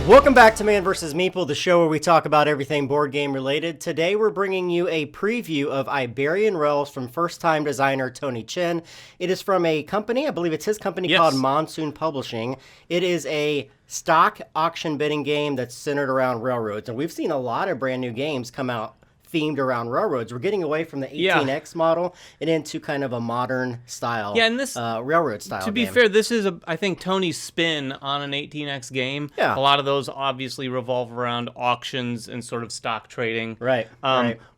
Welcome back to Man vs. Meeple, the show where we talk about everything board game related. Today we're bringing you a preview of Iberian Realms from first-time designer Tony Chen. It is from a company, I believe it's his company, called Monsoon Publishing. It is a stock auction bidding game that's centered around railroads, and we've seen a lot of brand new games come out themed around railroads. We're getting away from the 18X model and into kind of a modern style, and this railroad style To be game. fair, this is, I think, Tony's spin on an 18X game. Yeah. A lot of those obviously revolve around auctions and sort of stock trading. Right.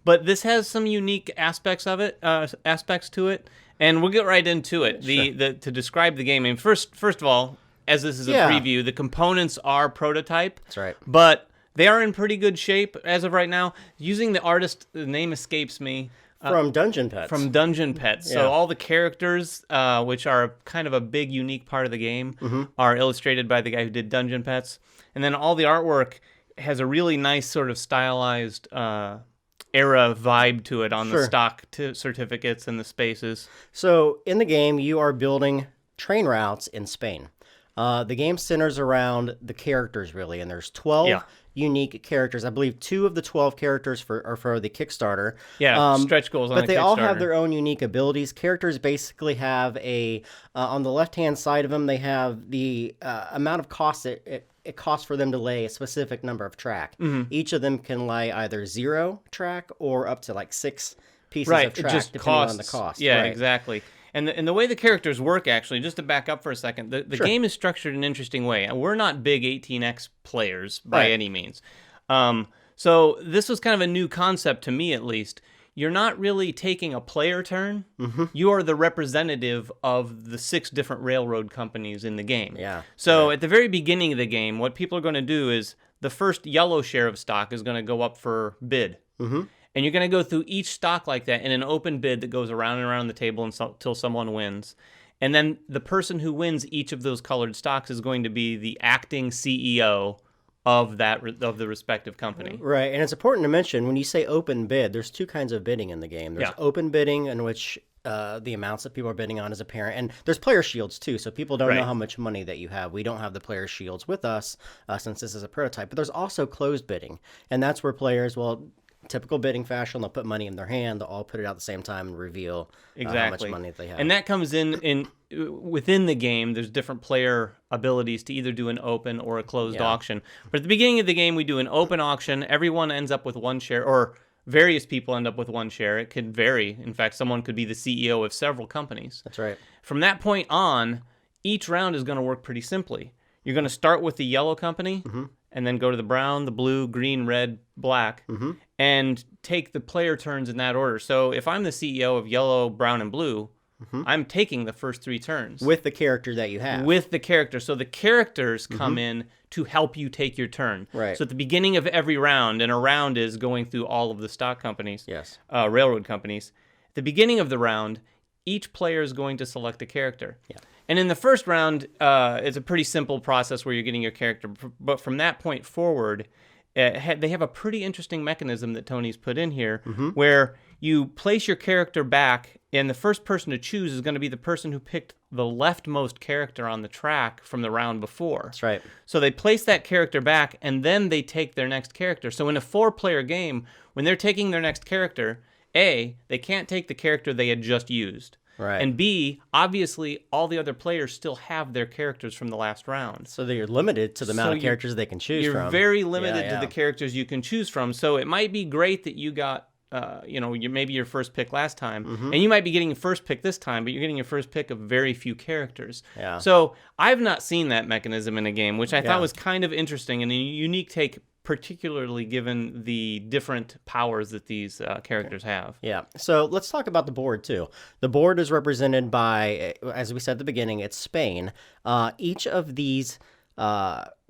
But this has some unique aspects of it, aspects to it, and we'll get right into it. To describe the game, and first of all, as this is a preview, the components are prototype. That's right. But they are in pretty good shape as of right now. Using the artist, the name escapes me. From Dungeon Pets. From Dungeon Pets. Yeah. So all the characters, which are kind of a big, unique part of the game, are illustrated by the guy who did Dungeon Pets. And then all the artwork has a really nice sort of stylized era vibe to it on the stock certificates and the spaces. So in the game, you are building train routes in Spain. The game centers around the characters, really, and there's 12 unique characters. I believe 2 of the 12 characters are for the Kickstarter. Yeah, stretch goals on the Kickstarter. But they all have their own unique abilities. Characters basically have on the left-hand side of them, they have the amount of cost it costs for them to lay a specific number of track. Each of them can lay either 0 track or up to like 6 pieces of track, depending on the cost. Yeah, exactly. And the way the characters work, actually, just to back up for a second, the game is structured in an interesting way. And we're not big 18X players by any means. So this was kind of a new concept to me, at least. You're not really taking a player turn. You are the representative of the 6 different railroad companies in the game. Yeah. So at the very beginning of the game, what people are going to do is the first yellow share of stock is going to go up for bid. And you're going to go through each stock like that in an open bid that goes around and around the table until someone wins. And then the person who wins each of those colored stocks is going to be the acting CEO of the respective company. Right, and it's important to mention, when you say open bid, there's 2 kinds of bidding in the game. There's open bidding, in which the amounts that people are bidding on is apparent. And there's player shields, too, so people don't know how much money that you have. We don't have the player shields with us, since this is a prototype. But there's also closed bidding, and that's where players, typical bidding fashion, they'll put money in their hand, they'll all put it out at the same time and reveal how much money they have. And that comes in within the game. There's different player abilities to either do an open or a closed auction. But at the beginning of the game, we do an open auction. Everyone ends up with 1 share, or various people end up with 1 share. It could vary. In fact, someone could be the CEO of several companies. That's right. From that point on, each round is going to work pretty simply. You're going to start with the yellow company, and then go to the brown, the blue, green, red, black, and take the player turns in that order. So if I'm the CEO of yellow, brown, and blue, I'm taking the first 3 turns. With the character that you have. With the character. So the characters come in to help you take your turn. Right. So at the beginning of every round, and a round is going through all of the stock companies, railroad companies, at the beginning of the round, each player is going to select a character. Yeah. And in the first round, it's a pretty simple process where you're getting your character. But from that point forward, they have a pretty interesting mechanism that Tony's put in here, where you place your character back, and the first person to choose is going to be the person who picked the leftmost character on the track from the round before. That's right. So they place that character back, and then they take their next character. So in a 4-player game, when they're taking their next character, A, they can't take the character they had just used. Right. And B, obviously, all the other players still have their characters from the last round. So that you're limited to the amount of characters they can choose from. You're very limited to the characters you can choose from. So it might be great that you got, maybe your first pick last time, and you might be getting your first pick this time, but you're getting your first pick of very few characters. Yeah. So I've not seen that mechanism in a game, which I thought was kind of interesting and a unique take, particularly given the different powers that these characters have. Yeah, so let's talk about the board, too. The board is represented by, as we said at the beginning, it's Spain. Each of these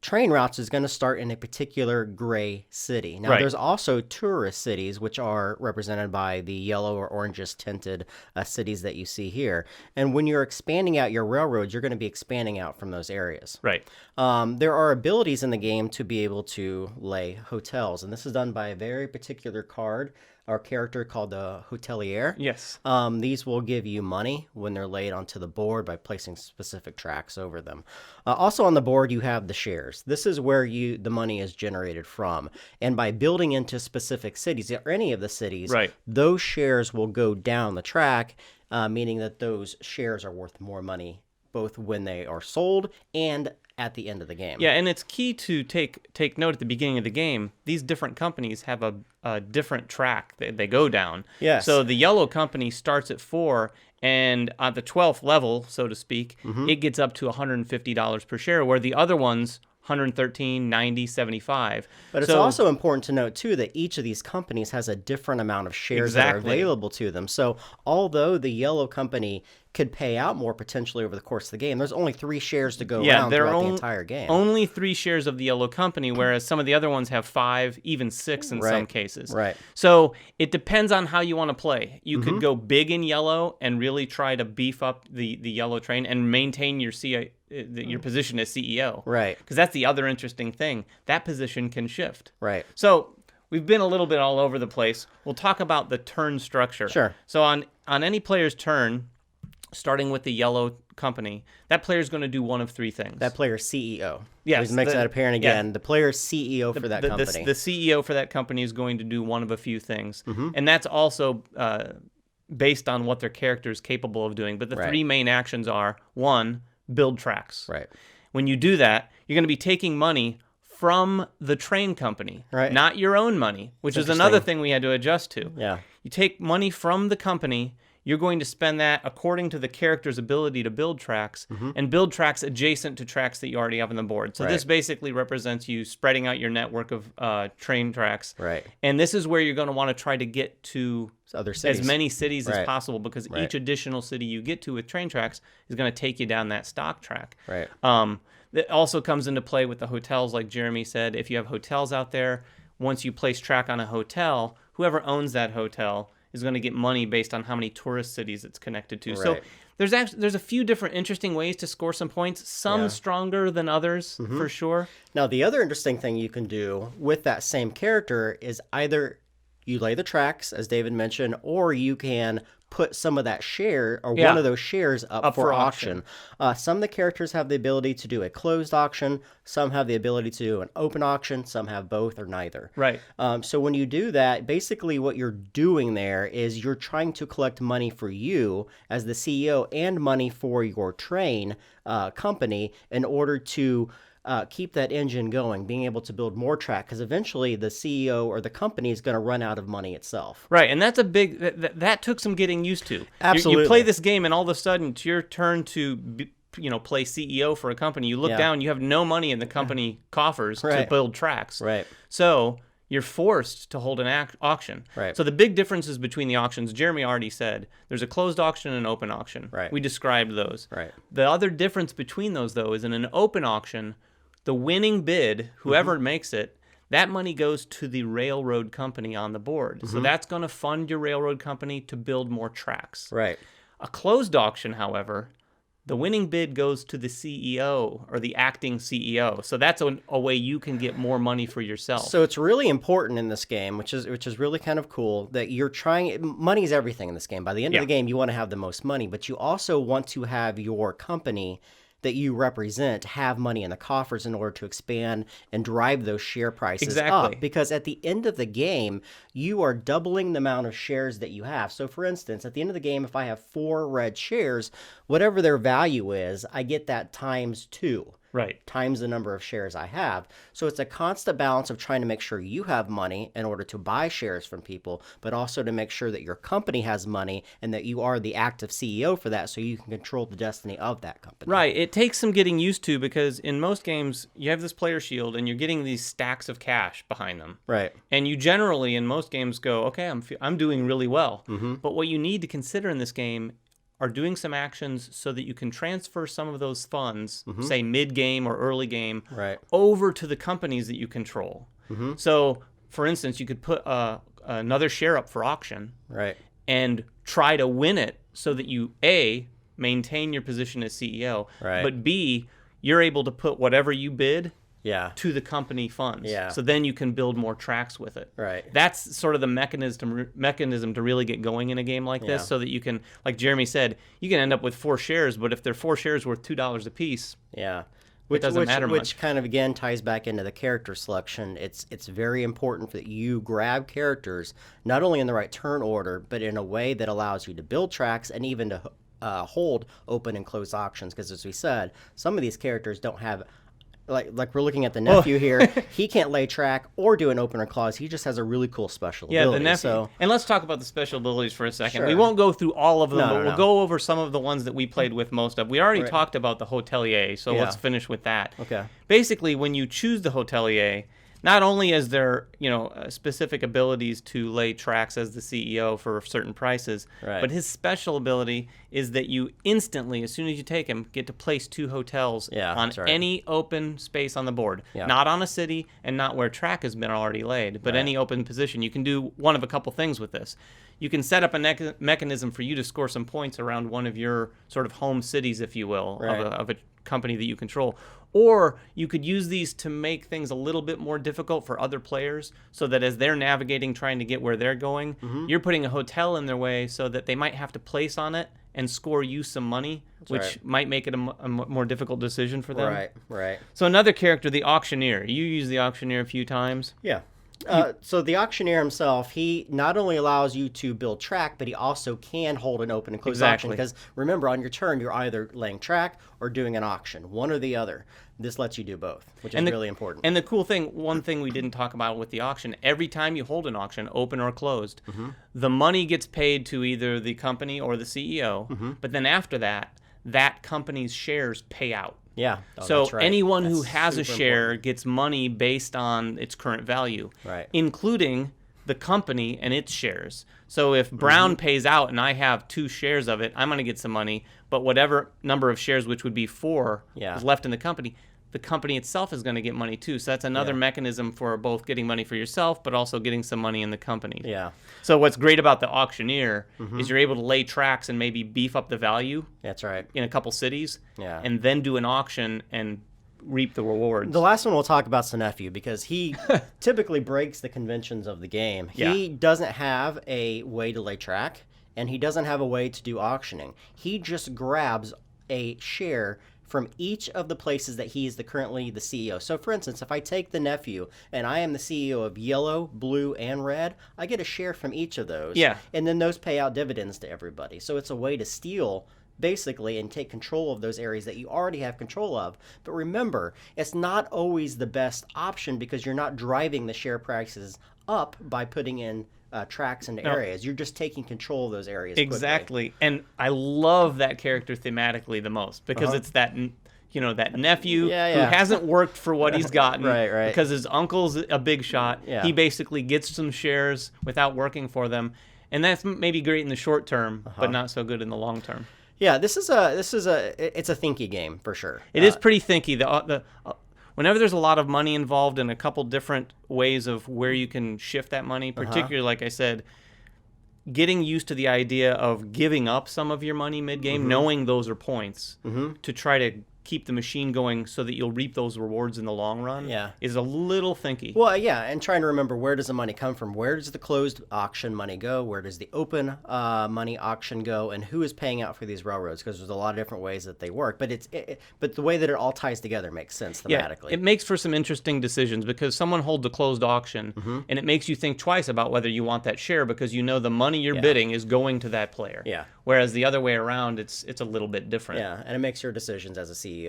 train routes is going to start in a particular gray city. Now, there's also tourist cities, which are represented by the yellow or orangish tinted cities that you see here. And when you're expanding out your railroads, you're going to be expanding out from those areas. Right. There are abilities in the game to be able to lay hotels, and this is done by a very particular card our character called the Hotelier. Yes. These will give you money when they're laid onto the board by placing specific tracks over them. Also on the board, you have the shares. This is where the money is generated from. And by building into specific cities, or any of the cities, right, those shares will go down the track, meaning that those shares are worth more money, both when they are sold and at the end of the game. Yeah, and it's key to take note at the beginning of the game. These different companies have a different track that they go down. Yes. So the yellow company starts at 4, and at the 12th level, so to speak, it gets up to $150 per share, where the other ones, 113, 90, 75. But it's also important to note, too, that each of these companies has a different amount of shares that are available to them. So although the yellow company could pay out more potentially over the course of the game, there's only 3 shares to go around throughout the entire game. Only 3 shares of the yellow company, whereas some of the other ones have 5, even 6 in some cases. Right. So it depends on how you want to play. You could go big in yellow and really try to beef up the yellow train and maintain your your position as CEO. Right. Because that's the other interesting thing. That position can shift. Right. So we've been a little bit all over the place. We'll talk about the turn structure. Sure. So on any player's turn, starting with the yellow company, that player is going to do one of 3 things. That player's CEO. Yes. Just makes that apparent again. Yeah. The player's CEO for that company. The CEO for that company is going to do one of a few things. And that's also based on what their character is capable of doing. But the 3 main actions are, 1, build tracks. Right. When you do that, you're going to be taking money from the train company, not your own money, which is another thing we had to adjust to. Yeah. You take money from the company, you're going to spend that according to the character's ability to build tracks and build tracks adjacent to tracks that you already have on the board. So this basically represents you spreading out your network of train tracks. Right. And this is where you're going to want to try to get to other cities. As many cities as possible, because each additional city you get to with train tracks is going to take you down that stock track. Right. That also comes into play with the hotels, like Jeremy said. If you have hotels out there, once you place track on a hotel, whoever owns that hotel is going to get money based on how many tourist cities it's connected to. So there's a few different interesting ways to score some points, some stronger than others, for sure. Now, the other interesting thing you can do with that same character is either you lay the tracks, as David mentioned, or you can put some of that share or one of those shares up for auction. Some of the characters have the ability to do a closed auction. Some have the ability to do an open auction. Some have both or neither. Right. So when you do that, basically what you're doing there is you're trying to collect money for you as the CEO and money for your train company in order to keep that engine going, being able to build more track, because eventually the CEO or the company is going to run out of money itself. Right, and that's a big, that took some getting used to. Absolutely. You play this game and all of a sudden it's your turn to play CEO for a company. You look down, you have no money in the company coffers to build tracks. Right. So you're forced to hold an auction. Right. So the big differences between the auctions, Jeremy already said, there's a closed auction and an open auction. Right. We described those. Right. The other difference between those, though, is in an open auction, the winning bid, whoever makes it, that money goes to the railroad company on the board. So that's going to fund your railroad company to build more tracks. Right. A closed auction, however, the winning bid goes to the CEO or the acting CEO. So that's a way you can get more money for yourself. So it's really important in this game, which is really kind of cool, that you're trying. Money is everything in this game. By the end of the game, you want to have the most money, but you also want to have your company that you represent have money in the coffers in order to expand and drive those share prices up. Because at the end of the game, you are doubling the amount of shares that you have. So for instance, at the end of the game, if I have 4 red shares, whatever their value is, I get that times 2. Right. Times the number of shares I have. So it's a constant balance of trying to make sure you have money in order to buy shares from people, but also to make sure that your company has money and that you are the active CEO for that, so you can control the destiny of that company. Right. It takes some getting used to, because in most games, you have this player shield and you're getting these stacks of cash behind them. Right. And you generally, in most games, go, okay, I'm doing really well. But what you need to consider in this game are doing some actions so that you can transfer some of those funds, say mid-game or early game, over to the companies that you control. So, for instance, you could put another share up for auction and try to win it so that you, A, maintain your position as CEO, but B, you're able to put whatever you bid to the company funds. Yeah. So then you can build more tracks with it. Right. That's sort of the mechanism to really get going in a game like this, so that you can, like Jeremy said, you can end up with 4 shares, but if they're 4 shares worth $2 a piece, it doesn't matter much. Which kind of, again, ties back into the character selection. It's very important that you grab characters, not only in the right turn order, but in a way that allows you to build tracks and even to hold open and close auctions. Because as we said, some of these characters don't have... Like we're looking at the nephew here, he can't lay track or do an open or close. He just has a really cool special ability. The nephew. So, and let's talk about the special abilities for a second. Sure. We won't go through all of them, but we'll no. go over some of the ones that we played with most of. We already talked about the hotelier, so let's finish with that. Okay. Basically, when you choose the hotelier, not only is there specific abilities to lay tracks as the CEO for certain prices, but his special ability is that you instantly, as soon as you take him, get to place 2 hotels on any open space on the board. Not on a city and not where track has been already laid, but any open position. You can do one of a couple things with this. You can set up a mechanism for you to score some points around one of your sort of home cities, if you will, of a company that you control. Or you could use these to make things a little bit more difficult for other players, so that as they're navigating trying to get where they're going, you're putting a hotel in their way so that they might have to place on it and score you some money, which might make it a more difficult decision for them. Right. So another character, the Auctioneer. You use the Auctioneer a few times. Yeah. So the Auctioneer himself, he not only allows you to build track, but he also can hold an open and close auction. Because remember, on your turn, you're either laying track or doing an auction, one or the other. This lets you do both, which is really important. And the cool thing, one thing we didn't talk about with the auction, every time you hold an auction, open or closed, the money gets paid to either the company or the CEO, but then after that, that company's shares pay out. Yeah. So anyone who has a share gets money based on its current value, including the company and its shares. So if Brown pays out and I have 2 shares of it, I'm going to get some money, but whatever number of shares, which would be 4, is left in the company itself is going to get money too. So that's another mechanism for both getting money for yourself, but also getting some money in the company. Yeah. So what's great about the Auctioneer is you're able to lay tracks and maybe beef up the value. That's right. In a couple cities. Yeah. And then do an auction and reap the rewards. The last one we'll talk about is the nephew, because he typically breaks the conventions of the game. He doesn't have a way to lay track, and he doesn't have a way to do auctioning. He just grabs a share from each of the places that he is currently the CEO. So for instance, if I take the nephew and I am the CEO of yellow, blue, and red, I get a share from each of those. Yeah. And then those pay out dividends to everybody. So it's a way to steal basically and take control of those areas that you already have control of. But remember, it's not always the best option, because you're not driving the share prices up by putting in tracks into areas. You're just taking control of those areas Exactly. And I love that character thematically the most, because it's that that nephew who hasn't worked for what he's gotten because his uncle's a big shot. He basically gets some shares without working for them, and that's maybe great in the short term, but not so good in the long term. Yeah, it's a thinky game for sure. It is pretty thinky. Whenever there's a lot of money involved and a couple different ways of where you can shift that money, particularly, like I said, getting used to the idea of giving up some of your money mid-game, knowing those are points, to try to keep the machine going so that you'll reap those rewards in the long run is a little thinky. Well, yeah, and trying to remember, where does the money come from? Where does the closed auction money go? Where does the open money auction go? And who is paying out for these railroads? Because there's a lot of different ways that they work. But but the way that it all ties together makes sense thematically. It makes for some interesting decisions, because someone holds a closed auction, and it makes you think twice about whether you want that share, because you know the money you're bidding is going to that player. Yeah. Whereas the other way around, it's a little bit different. Yeah, and it makes your decisions as a CEO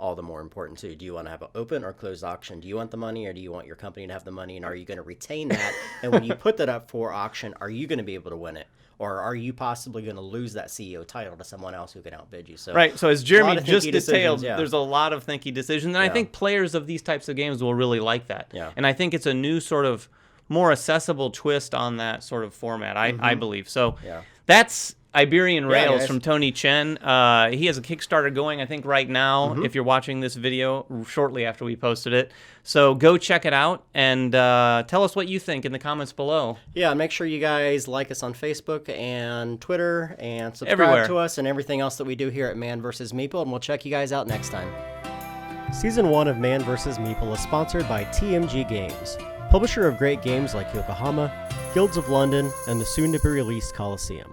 all the more important too. Do you want to have an open or closed auction? Do you want the money, or do you want your company to have the money? And are you going to retain that? And when you put that up for auction, are you going to be able to win it? Or are you possibly going to lose that CEO title to someone else who can outbid you? So so as Jeremy just detailed, there's a lot of thinky decisions. And I think players of these types of games will really like that. Yeah. And I think it's a new sort of more accessible twist on that sort of format, I believe. So that's Iberian Rails from Tony Chen. He has a Kickstarter going, I think, right now, if you're watching this video, shortly after we posted it. So go check it out, and tell us what you think in the comments below. Yeah, make sure you guys like us on Facebook and Twitter, and subscribe to us and everything else that we do here at Man vs. Meeple, and we'll check you guys out next time. Season 1 of Man vs. Meeple is sponsored by TMG Games, publisher of great games like Yokohama, Guilds of London, and the soon-to-be-released Colosseum.